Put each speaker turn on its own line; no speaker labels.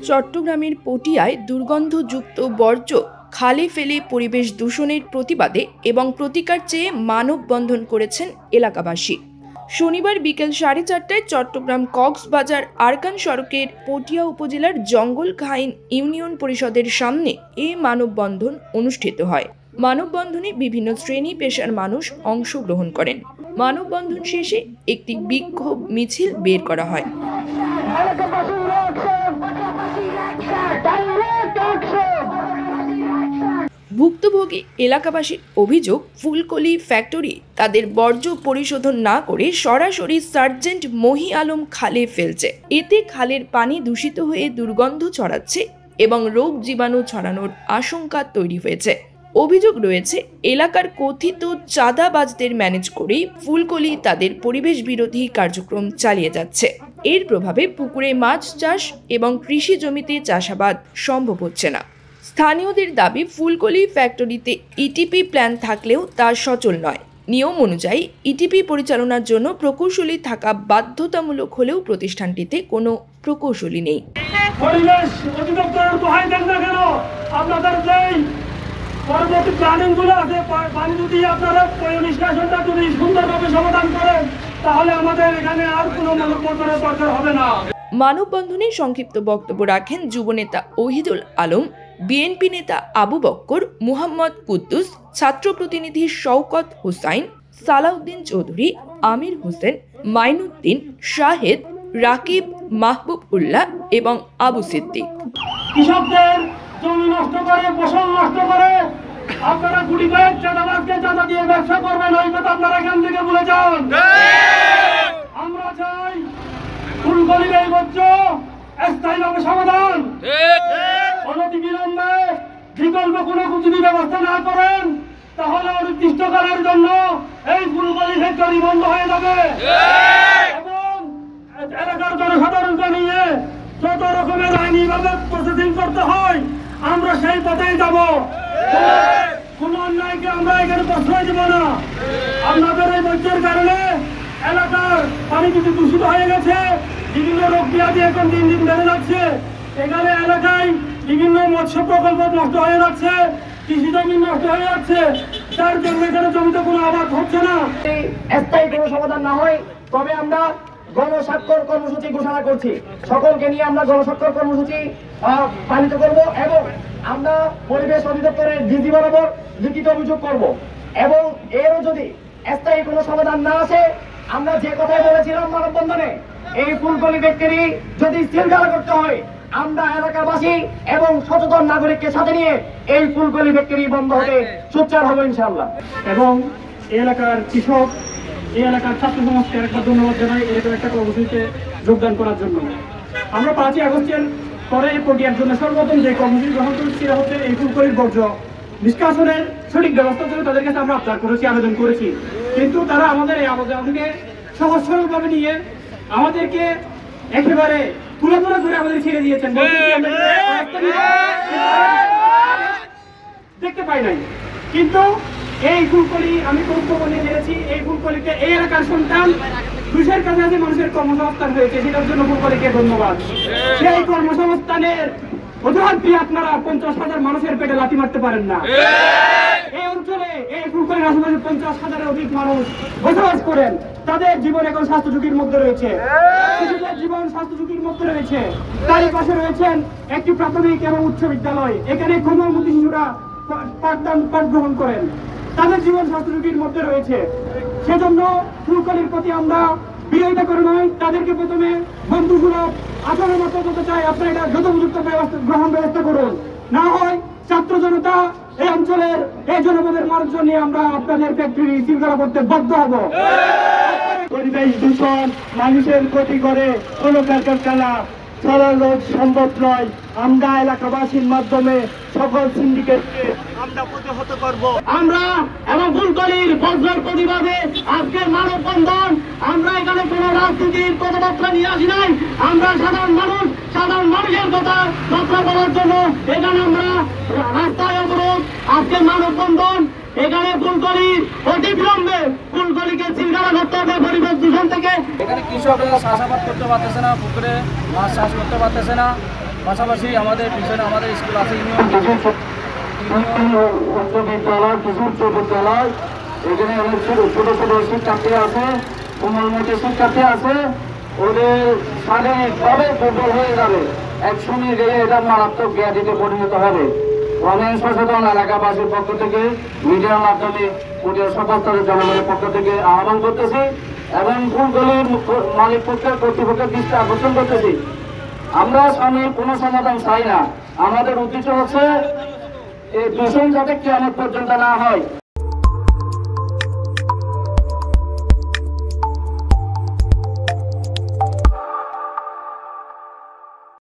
চট্টগ্রামের পটিয়ায় দুর্গন্ধযুক্ত বর্জ্য খালে ফেলে পরিবেশ দূষণের প্রতিবাদে এবং প্রতিকার চেয়ে মানববন্ধন করেছেন এলাকাবাসী। শনিবার বিকেল 4:30টায় চট্টগ্রাম কক্সবাজার আরকান সড়কের পটিয়া উপজেলার জঙ্গল খাইন ইউনিয়ন পরিষদের সামনে এই মানববন্ধন অনুষ্ঠিত হয়। মানববন্ধনে বিভিন্ন শ্রেণী পেশার মানুষ অংশগ্রহণ করেন। মানববন্ধন শেষে একটি বিক্ষোভ মিছিল বের করা হয়। ভুক্তভোগী এলাকাবাসীর অভিযোগ, ফুলকলি ফ্যাক্টরি তাদের বর্জ্য পরিশোধন না করে সরাসরি সার্জেন্ট মহি আলম খালে ফেলছে। এতে খালের পানি দূষিত হয়ে দুর্গন্ধ ছড়াচ্ছে এবং রোগ জীবাণু ছড়ানোর আশঙ্কা তৈরি হয়েছে। অভিযোগ রয়েছে, এলাকার কথিত চাঁদাবাজদের ম্যানেজ করেই ফুলকলি তাদের পরিবেশ বিরোধী কার্যক্রম চালিয়ে যাচ্ছে। এর প্রভাবে পুকুরে মাছ চাষ এবং কৃষি জমিতে চাষাবাদ সম্ভব হচ্ছে না। স্থানীয়দের দাবি, ফুলকলি ফ্যাক্টরিতে ইটিপি প্ল্যান থাকলেও তা সচল নয়। নিয়ম অনুযায়ী ইটিপি পরিচালনার জন্য প্রকৌশলী থাকা বাধ্যতামূলক হলেও প্রতিষ্ঠানটিতে কোনো প্রকৌশলী নেই।
পরিবেশ অধিদপ্তরের দোহাই দেন না কেন, আপনাদের যেই পরবর্তী প্ল্যানিংগুলো আছে, পানি যদি আপনারা নিষ্কাশনটা যদি সুন্দরভাবে সমাধান করেন, তাহলে আমাদের এখানে আর কোনো মানববন্ধনের দরকার হবে না।
মানববন্ধনে সংক্ষিপ্ত বক্তব্য রাখেন যুবনেতা ওহিদুল আলম, বিএনপি নেতা আবু বক্কর, মুহাম্মদ কুদ্দুস, ছাত্র প্রতিনিধি শওকত হুসাইন, সালাউদ্দিন চৌধুরী, আমির হোসেন, মাইনুদ্দিন, শাহেদ, রাকিব, মাহবুব উল্লাহ এবং আবু সিদ্দিক।
কৃষকদের জমি নষ্ট করে, ফসল নষ্ট করে আপনারা গুটি কয়েক চাঁদাবাজকে চাঁদা দিয়ে ব্যবসা করবেন, ওই কথা আপনারা এখান থেকে ভুলে যান। আমরা চাই ফুলকলির এই বর্জ্য স্থায়ীভাবে সমাধান। অনতি বিলম্বে বিকল্প কোনো যদি ব্যবস্থা না করেন, তাহলে অনির্দিষ্টকালের জন্য এই ফুলকলি ফ্যাক্টরি বন্ধ হয়ে যাবে এবং এলাকার জনসাধারণকে নিয়ে যত রকমের আইনিভাবে প্রসেসিং করতে হয় আমরা সেই পথেই যাব। কোন অন্যায়কে আমরা এখানে প্রশ্রয় দেব না। আপনাদের এই বর্জ্যের কারণে এলাকার পানি যদি দূষিত হয়ে গেছে, বিভিন্ন রোগ ব্যাধি এখন দিন দিন বেড়ে যাচ্ছে। এখানে এলাকায় বিভিন্ন মৎস্য প্রকল্প নষ্ট হয়ে যাচ্ছে, কৃষি জমি নষ্ট হয়ে যাচ্ছে, তার জন্য এখানে জমিতে কোনো আবাদ হচ্ছে না।
স্থায়ী কোনো সমাধান না হয় তবে আমরা গণস্বাক্ষর কর্মসূচি ঘোষণা করছি। সকলকে নিয়ে আমরা গণস্বাক্ষর কর্মসূচি পালিত করব এবং আমরা পরিবেশ অধিদপ্তরের ডিজি বরাবর লিখিত অভিযোগ করব এবং এরও যদি স্থায়ী কোনো সমাধান না আসে, আমরা যে কথাই বলেছিলাম মানববন্ধনে, এই ফুলকলি ফ্যাক্টরি যদি সিলগালা করতে হয়, আমরা এলাকাবাসী এবং সচেতন নাগরিককে সাথে নিয়ে এই ফুলকলি ফ্যাক্টরি বন্ধ হতে সোচ্চার হবো ইনশাআল্লাহ।
এবং এই এলাকার কৃষক, এই এলাকার ছাত্র সমাজকে একটা ধন্যবাদ জানাই এরকম একটা কর্মসূচিতে যোগদান করার জন্য। আমরা 5ই আগস্টের পরে পটিয়ার জন্য সর্বপ্রথম যে কর্মসূচি গ্রহণ করেছি সেটা হচ্ছে এই ফুলকলির বর্জ্য নিষ্কাশনের সঠিক ব্যবস্থার জন্য তাদের কাছে আমরা আবদার করেছি, আবেদন করেছি, কিন্তু তারা আমাদের এই আবেদনকে সহজ সরলভাবে নিয়ে আমাদেরকে একেবারে তুলে করে আমাদের ছেড়ে দিয়েছেন। দেখতে পাই নাই, কিন্তু এই ফুলকলি আমি বক্তব্য নিয়ে জেনেছি, এই ফুলকলিতে এই এলাকার সন্তান 200-এর কাছাকাছি মানুষের কর্মসংস্থান হয়েছে, সেটার জন্য ফুলকলিকে ধন্যবাদ। সেই কর্মসংস্থানের অজুহাত দিয়ে আপনারা 50,000 মানুষের পেটে লাথি মারতে পারেন না। এই অঞ্চলে এই ফুলকলির আশেপাশে 50,000-এর অধিক মানুষ বসবাস করেন, তাদের জীবন এখন স্বাস্থ্য ঝুঁকির মধ্যে রয়েছে, শিশুদের জীবন স্বাস্থ্য ঝুঁকির মধ্যে রয়েছে। তারই পাশে রয়েছেন একটি প্রাথমিক এবং উচ্চ বিদ্যালয়, এখানে কোমলমতি শিশুরা পাঠ গ্রহণ করেন, তাদের জীবন স্বাস্থ্য ঝুঁকির মধ্যে রয়েছে। সেজন্য ফুলকলির প্রতি আমরা বিরোধিতা করে নয়, তাদেরকে প্রথমে বন্ধুসুলভ আচরণ করতে চাই। আপনারা এটা যথোপযুক্ত ব্যবস্থা করুন, না হয় ছাত্র জনতা এই অঞ্চলের এই জনপদের মানুষজন নিয়ে আমরা আপনাদের ফ্যাক্টরি সিলগালা করতে বাধ্য হব। পরিবেশ দূষণ মানুষের ক্ষতি করে কোনো কারখানা চালানো সম্ভব নয়। আমরা এলাকাবাসীর মাধ্যমে সকল সিন্ডিকেটকে আমরা প্রতিহত করব। আমরা এবং ফুলকলির বর্জ্যের প্রতিবাদে আজকের মানববন্ধন। আমরা এখানে কোনো রাজনীতির কথাবার্তা নিয়ে আসি নাই, আমরা সাধারণ মানুষের কথা বার্তা বলার জন্য এখানে আমরা রাস্তায় অবরোধ, আজকের মানববন্ধন
এখানে ফুলকলি অতি বিলম্বে ফুলকলিকে সিলগালা করতে হবে পরিবেশ দূষণ থেকে।
এখানে কৃষকরা চাষাবাদ করতে পারতেছে না, পুকুরে মাছ চাষ করতে পারতেছে না। পাশাপাশি আমাদের পিছনে আমাদের স্কুল আছে
উচ্চ বিদ্যালয়, কিছু উচ্চ বিদ্যালয়, এখানে অনেক ছোট ছোট শিক্ষার্থী আছে, কোমলমতি শিক্ষার্থী আছে, ওদের শারীরিকভাবে দুর্বল হয়ে যাবে। একসঙ্গে গিয়ে এটা মারাত্মক ব্যাধিতে পরিণত হবে। অনেক সচেতন এলাকাবাসীর পক্ষ থেকে মিডিয়ার মাধ্যমে পুজোর সকল জনগণের পক্ষ থেকে আহ্বান করতেছি এবং ফুলকলির মালিক পক্ষের কর্তৃপক্ষের দৃষ্টি আকর্ষণ করতেছি। আমরা সামনে কোনো সমাধান চাই না। আমাদের উদ্দেশ্য হচ্ছে এই দূষণ যাতে কিয়ামত পর্যন্ত না হয়।